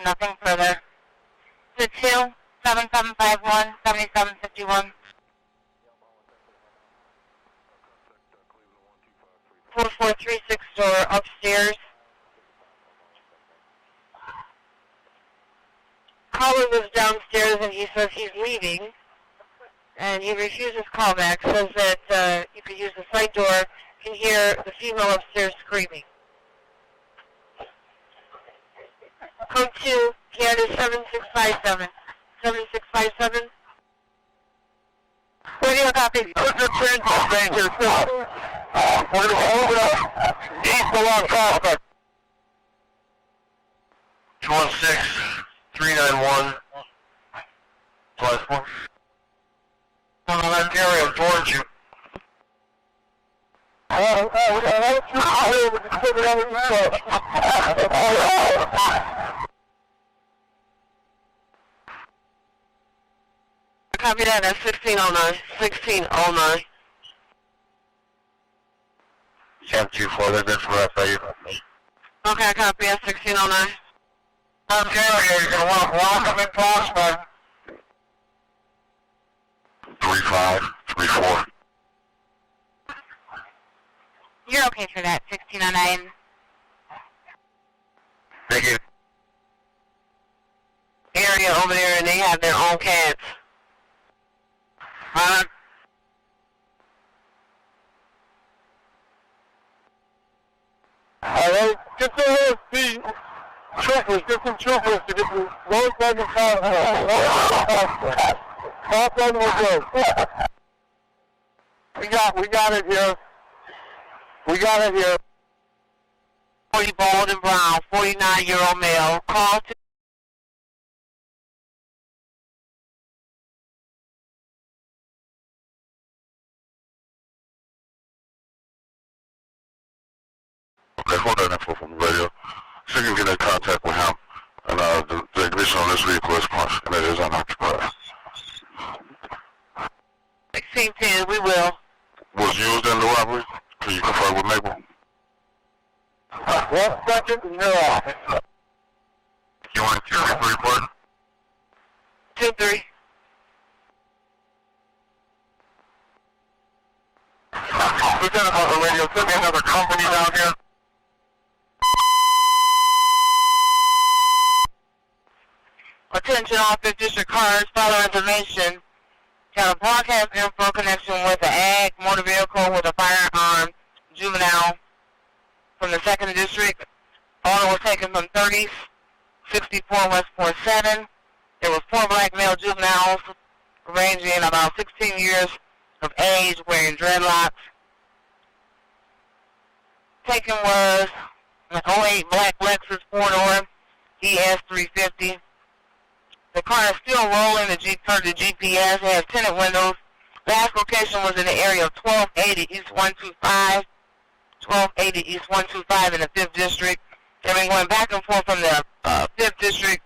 Nothing further. To 2-7751-7751. 4436 door upstairs. Caller was downstairs and he says he's leaving. And he refuses callback, says that you could use the side door, can hear the female upstairs screaming. Code 2, Canada 7657. 7657. Radio copy. Put the transit danger. We're going to hold it up. East along prospect. 216-391. +1. On that area towards you. Copy that, that's 1609. 1609. 724, that's it for us, are you? Okay, copy that, 1609. Okay, you're going to want to block them in prospect. 3534. You're okay for that, 1609. Thank you. Area over there, and they have their own cats. Alright, get the troopers, get some troopers to get the road back in town. Top one will go. We got it here. We got it here. 40 bald and brown, 49-year-old male. Call to okay, hold that info from the radio. So you can get in contact with him. And the ignition on this vehicle is punched, and it is unoccupied. 1610, we will. Was used in the robbery? Can you confirm with Maple? 1 second, and you're off. You want to 2-3 report? 2-3. Lieutenant on the radio, send me another company down here. Attention all 5th District cars, follow information. Got a broadcast info connection with an ag motor vehicle with a firearm juvenile from the 2nd District. Order was taken from 3064 West 47. There was 4 black male juveniles ranging about 16 years of age wearing dreadlocks. Taken was an 08 black Lexus 4-door ES350. The car is still rolling. The GPS has tinted windows. Last location was in the area of 1280 East 125. 1280 East 125 in the 5th District. They've been going back and forth from the 5th District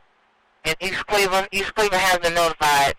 in East Cleveland. East Cleveland has been notified.